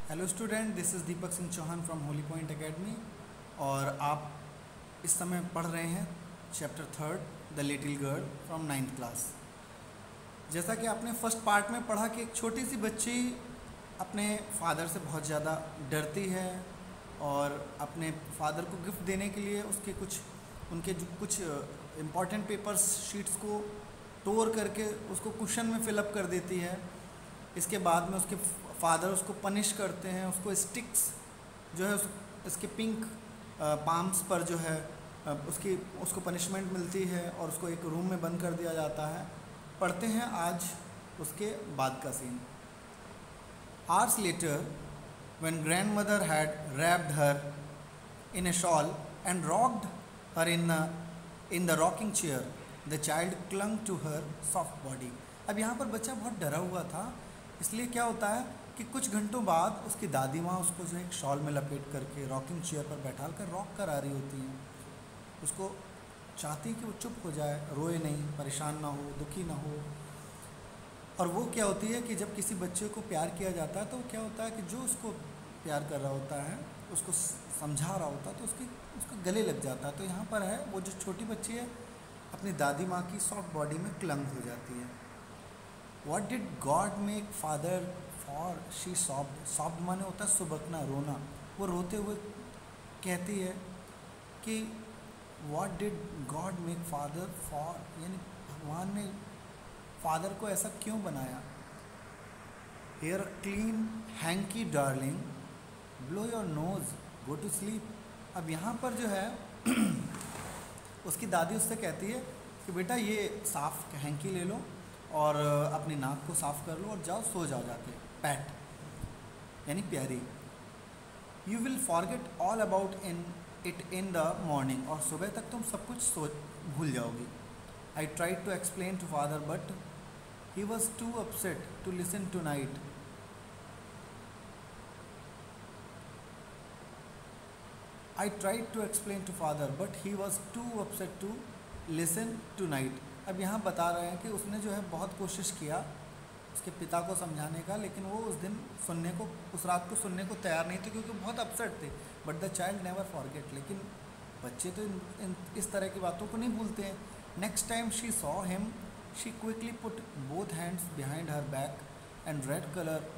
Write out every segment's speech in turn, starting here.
Hello student, this is Deepak Singh Chauhan from Holy Point Academy. और आप इस समय पढ़ रहे हैं chapter third the little girl from 9th class. जैसा कि आपने फर्स्ट पार्ट में पढ़ा कि एक छोटी सी बच्ची अपने फादर से बहुत ज़्यादा डरती है और अपने फादर को गिफ्ट देने के लिए उनके जो कुछ इम्पॉर्टेंट पेपर्स शीट्स को तोड़ करके उसको कुशन में फिलअप कर देती है। इसके बाद में उसके फादर उसको पनिश करते हैं, उसको स्टिक्स जो है इसके पिंक पाम्स पर जो है उसको पनिशमेंट मिलती है और उसको एक रूम में बंद कर दिया जाता है। पढ़ते हैं आज उसके बाद का scene. Hours later, when grandmother had wrapped her in a shawl and rocked her in the rocking chair, the child clung to her soft body. अब यहाँ पर बच्चा बहुत डरा हुआ था, इसलिए क्या होता है कि कुछ घंटों बाद उसकी दादी माँ उसको जो है एक शॉल में लपेट करके रॉकिंग चेयर पर बैठा कर रॉक करा रही होती हैं। उसको चाहती कि वो चुप हो जाए, रोए नहीं, परेशान ना हो, दुखी ना हो। और वो क्या होती है कि जब किसी बच्चे को प्यार किया जाता है तो क्या होता है कि जो उसको प्यार कर रहा होता है, उसको समझा रहा होता है, तो उसको गले लग जाता है। तो यहाँ पर है वो जो छोटी बच्ची है अपनी दादी माँ की सॉफ्ट बॉडी में क्लंग हो जाती है। What did God make father for? She sobbed. Sobbed माने होता है सुबकना, रोना। वो रोते हुए कहती है कि What did God make father for? यानी भगवान ने फादर को ऐसा क्यों बनाया? Here clean hanky darling, blow your nose, go to sleep. अब यहाँ पर जो है उसकी दादी उससे कहती है कि बेटा ये साफ हैंकी ले लो और अपनी नाक को साफ कर लो और जाओ सो जाओ जाके। पैट यानी प्यारी। You will forget all about it in the morning, और सुबह तक तुम सब कुछ भूल जाओगी। I tried to explain to father but he was too upset to listen tonight. I tried to explain to father but he was too upset to listen tonight. अब यहाँ बता रहे हैं कि उसने जो है बहुत कोशिश किया उसके पिता को समझाने का, लेकिन वो उस रात को सुनने को तैयार नहीं थे क्योंकि बहुत अपसेट थे। But the child never forget, लेकिन बच्चे तो इस तरह की बातों को नहीं भूलते हैं। Next time she saw him she quickly put both hands behind her back and red colour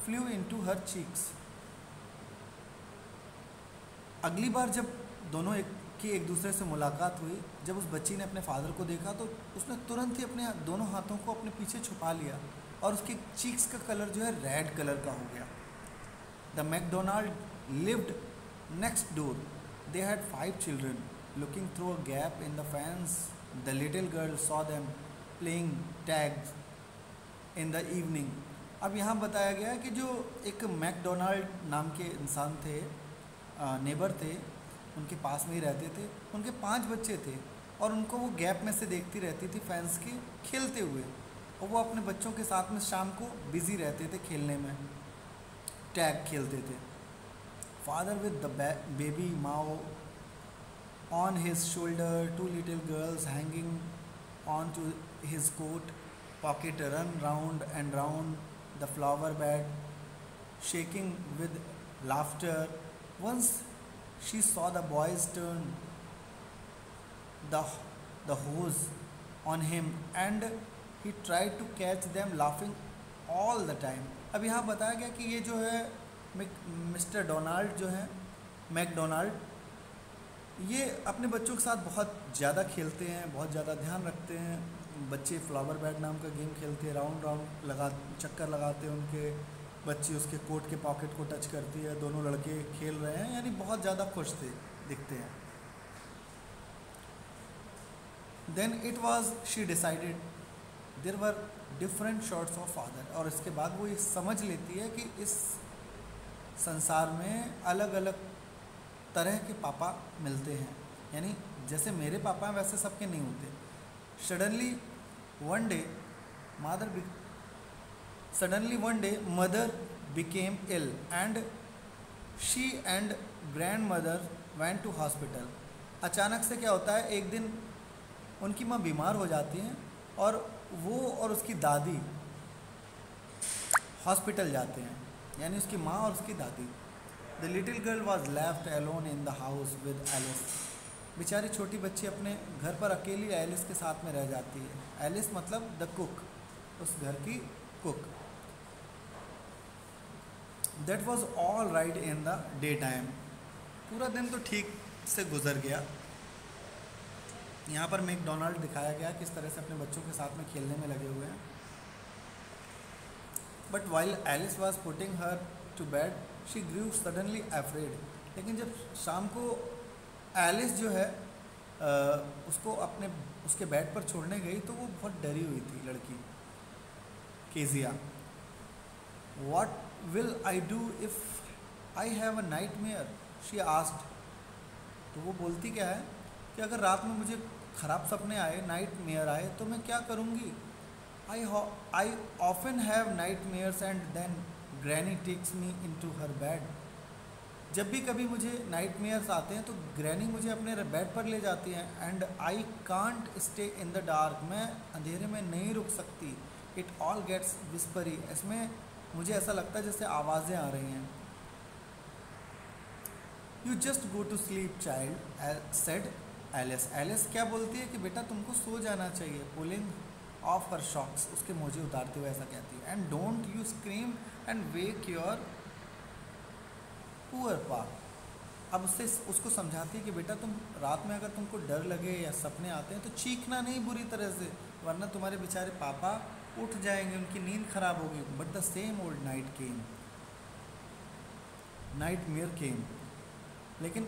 flu into her cheeks. अगली बार जब दोनों एक दूसरे से मुलाकात हुई, जब उस बच्ची ने अपने फादर को देखा तो उसने तुरंत ही अपने दोनों हाथों को अपने पीछे छुपा लिया और उसकी चीक्स का कलर जो है रेड कलर का हो गया। The McDonald lived next door. They had 5 children. Looking through a gap in the fence the little girl saw them playing tags in the evening. अब यहाँ बताया गया है कि जो एक मैकडोनाल्ड नाम के इंसान थे, नेबर थे, उनके पास में ही रहते थे। उनके 5 बच्चे थे और उनको वो गैप में से देखती रहती थी फैंस के खेलते हुए, और वो अपने बच्चों के साथ में शाम को बिज़ी रहते थे खेलने में, टैग खेलते थे। फादर विद द बेबी माओ on his shoulder, 2 little girls hanging on to his coat pocket run round and round the flower bed shaking with laughter. Once she saw the boys turn the hose on him and he tried to catch them laughing all the time. अब यहाँ बताया गया कि ये जो है mister Donald जो है मैकडोनाल्ड, ये अपने बच्चों के साथ बहुत ज़्यादा खेलते हैं, बहुत ज़्यादा ध्यान रखते हैं। बच्चे फ्लावर बैट नाम का गेम खेलते हैं, राउंड चक्कर लगाते हैं उनके। बच्ची उसके कोट के पॉकेट को टच करती है, दोनों लड़के खेल रहे हैं, यानी बहुत ज़्यादा खुश दिखते हैं। Then it was she decided there were different shorts of father. और इसके बाद वो ये समझ लेती है कि इस संसार में अलग अलग तरह के पापा मिलते हैं, यानी जैसे मेरे पापा हैं वैसे सबके नहीं होते। Suddenly one day mother became ill and she and grandmother went to hospital. अचानक से क्या होता है, एक दिन उनकी माँ बीमार हो जाती हैं और वो और उसकी दादी हॉस्पिटल जाते हैं। यानी उसकी माँ और उसकी दादी। The little girl was left alone in the house with Alice. बेचारी छोटी बच्ची अपने घर पर अकेली एलिस के साथ में रह जाती है। एलिस मतलब द कुक, उस घर की cook. That was all right in the day time. पूरा दिन तो ठीक से गुजर गया। यहाँ पर मैकडोनाल्ड दिखाया गया किस तरह से अपने बच्चों के साथ में खेलने में लगे हुए हैं। But while Alice was putting her to bed she grew suddenly afraid. लेकिन जब शाम को एलिस जो है उसको अपने उसके बेड पर छोड़ने गई तो वो बहुत डरी हुई थी लड़की Kezia. What will I do if I have a night mayor she asked. तो वो बोलती क्या है कि अगर रात में मुझे ख़राब सपने आए, नाइट मेयर आए, तो मैं क्या करूँगी। I often have nightmares and then granny takes me into her bed. जब भी कभी मुझे नाइट मेयर्स आते हैं तो ग्रैनी मुझे अपने बेड पर ले जाती हैं। And I can't stay in the dark. मैं अंधेरे में नहीं रुक सकती। It all gets whispery. इसमें मुझे ऐसा लगता है जैसे आवाज़ें आ रही हैं। You just go to sleep child said Alice. Alice क्या बोलती है कि बेटा तुमको सो जाना चाहिए। पुलिंग ऑफ हर शॉक्स, उसके मोजे उतारते हुए ऐसा कहती है। And don't you scream and wake your poor पा। अब उसको समझाती है कि बेटा तुम रात में अगर तुमको डर लगे या सपने आते हैं तो चीखना नहीं बुरी तरह से, वरना तुम्हारे बेचारे पापा उठ जाएंगे, उनकी नींद खराब होगी। But the same old nightmare came. लेकिन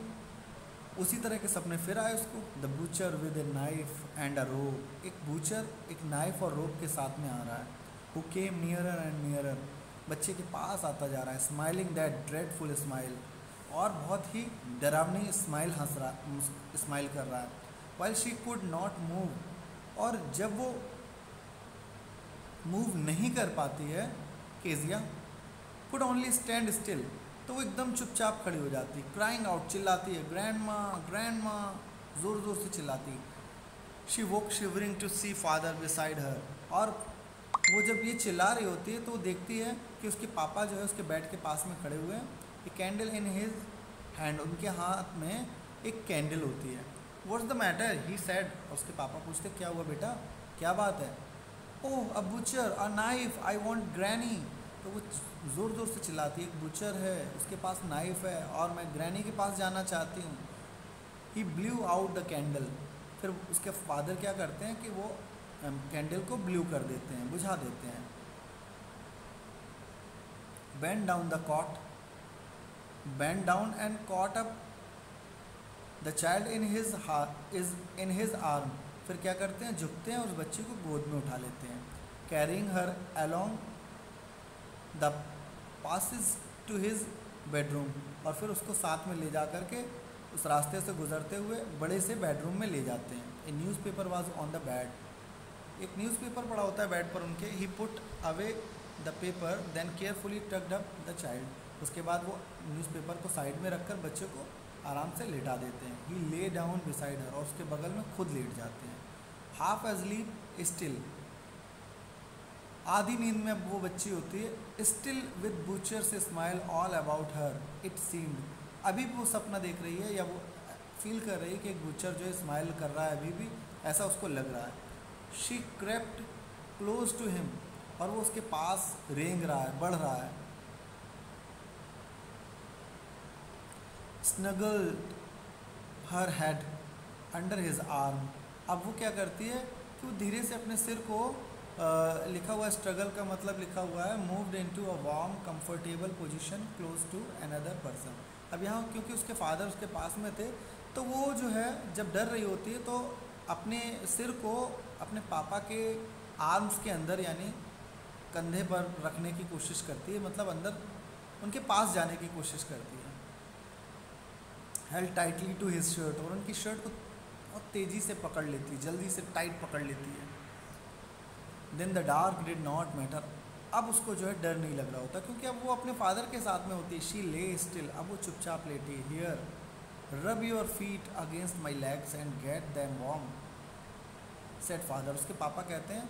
उसी तरह के सपने फिर आए उसको। The butcher with a knife and a rope. एक बूचर एक नाइफ और रोप के साथ में आ रहा है। Who came nearer and nearer. बच्चे के पास आता जा रहा है। Smiling that dreadful smile. और बहुत ही डरावनी स्माइल कर रहा है। While she could not move. और जब वो मूव नहीं कर पाती है Kezia, could only stand still, तो वो एकदम चुपचाप खड़ी हो जाती। क्राइंग आउट, चिल्लाती है, ग्रैंड माँ, ज़ोर ज़ोर से चिल्लाती। She woke shivering to see father beside her. और वो जब ये चिल्ला रही होती है तो वो देखती है कि उसके पापा जो है उसके बेड के पास में खड़े हुए हैं। A candle in his hand. उनके हाथ में एक कैंडल होती है। What's the matter he said. उसके पापा पूछते क्या हुआ बेटा, क्या बात है। Oh a butcher, a knife, I want granny. तो वो ज़ोर ज़ोर से चिल्लाती है, एक बूचर है, उसके पास नाइफ है और मैं ग्रैनी के पास जाना चाहती हूँ। ही ब्लू आउट द कैंडल। फिर उसके फादर क्या करते हैं कि वो कैंडल को ब्लू कर देते हैं, बुझा देते हैं। Bend down the cot, bend down and caught up the child in his arm. फिर क्या करते हैं, झुकते हैं, उस बच्ची को गोद में उठा लेते हैं। Carrying her along the passage to his bedroom. और फिर उसको साथ में ले जा करके उस रास्ते से गुजरते हुए बड़े से बेडरूम में ले जाते हैं। A newspaper was on the bed. एक न्यूज़पेपर पड़ा होता है बेड पर उनके। He put away the paper then carefully tucked up the child. उसके बाद वो न्यूज़पेपर को साइड में रखकर बच्चे को आराम से लेटा देते हैं। ही ले डाउन बिसाइड हर। और उसके बगल में खुद लेट जाते हैं। Half asleep still. आधी नींद में अब वो बच्ची होती है। स्टिल विद बूचर से smile all about her it seemed. अभी भी वो सपना देख रही है या वो फील कर रही है कि एक बूचर जो है स्माइल कर रहा है, अभी भी ऐसा उसको लग रहा है। She crept close to him. और वो उसके पास रेंग रहा है, बढ़ रहा है। स्नगल्ड हर हेड अंडर हिज आर्म। अब वो क्या करती है कि वो धीरे से अपने सिर को लिखा हुआ स्ट्रगल का मतलब लिखा हुआ है moved into a warm comfortable position close to another person. अब यहाँ क्योंकि उसके फादर उसके पास में थे तो वो जो है जब डर रही होती है तो अपने सिर को अपने पापा के आर्म्स के अंदर यानी कंधे पर रखने की कोशिश करती है, मतलब अंदर उनके पास जाने की कोशिश करती है। Held tightly to his shirt. और उनकी शर्ट को बहुत तेज़ी से पकड़ लेती है, जल्दी से टाइट पकड़ लेती है। Then the dark did not matter. अब उसको जो है डर नहीं लग रहा होता क्योंकि अब वो अपने फादर के साथ में होती है। शी ले स्टिल। अब वो चुपचाप लेटी। Here rub your feet against my legs and get them warm said father. उसके पापा कहते हैं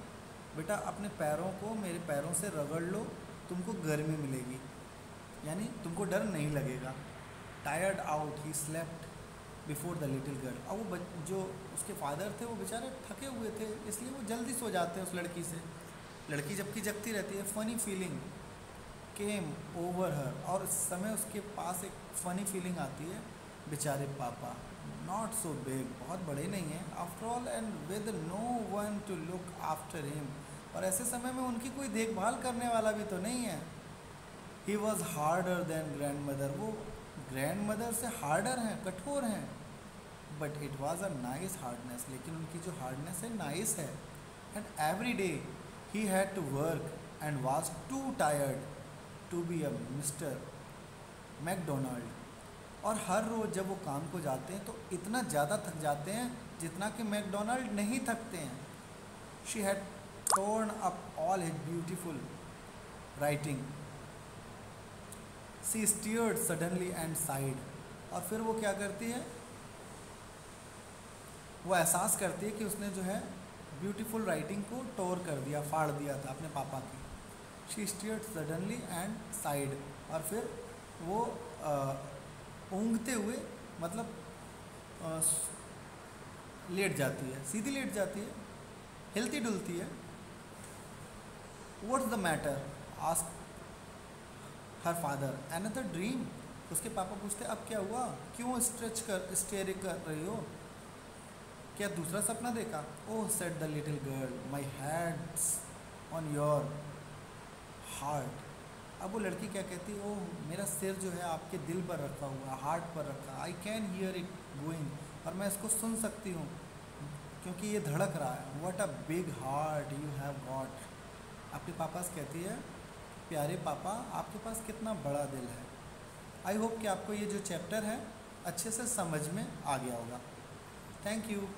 बेटा अपने पैरों को मेरे पैरों से रगड़ लो, तुमको गर्मी मिलेगी। यानी तुमको डर नहीं लगेगा। Tired out he slept before the little girl. अब वो जो उसके फादर थे वो बेचारे थके हुए थे, इसलिए वो जल्दी सो जाते हैं उस लड़की से। लड़की जबकि जगती रहती है। फ़नी फीलिंग केम ओवर हर, और इस समय उसके पास एक फ़नी फीलिंग आती है, बेचारे पापा नॉट सो बिग, बहुत बड़े नहीं हैं, after all and with no one to look after him, और ऐसे समय में उनकी कोई देखभाल करने वाला भी तो नहीं है। He was harder than grandmother, वो ग्रैंड मदर से हार्डर हैं, कठोर हैं, but it was a nice hardness, लेकिन उनकी जो हार्डनेस है नाइस है। And every day he had to work and was too tired to be a Mister McDonald, और हर रोज़ जब वो काम को जाते हैं तो इतना ज़्यादा थक जाते हैं जितना कि मैकडोनाल्ड नहीं थकते हैं। She had torn up all his beautiful writing, she stirred suddenly and sighed, और फिर वो क्या करती है, वो एहसास करती है कि उसने जो है ब्यूटीफुल राइटिंग को टोर कर दिया, फाड़ दिया था अपने पापा की। She steered suddenly and sighed, और फिर वो ऊँघते हुए, मतलब लेट जाती है, सीधी लेट जाती है, हिलती डुलती है। What's the matter ask her father, another dream, उसके पापा पूछते अब क्या हुआ, क्यों स्टेयर कर रही हो, क्या दूसरा सपना देखा। Oh said the little girl, my head's on your heart. अब वो लड़की क्या कहती है, ओह मेरा सिर जो है आपके दिल पर रखा हुआ, हार्ट पर रखा, I can hear it going, और मैं इसको सुन सकती हूँ क्योंकि ये धड़क रहा है। What a big heart you have got, अपने पापा से कहती है, प्यारे पापा आपके पास कितना बड़ा दिल है। आई होप कि आपको ये जो चैप्टर है अच्छे से समझ में आ गया होगा। Thank you.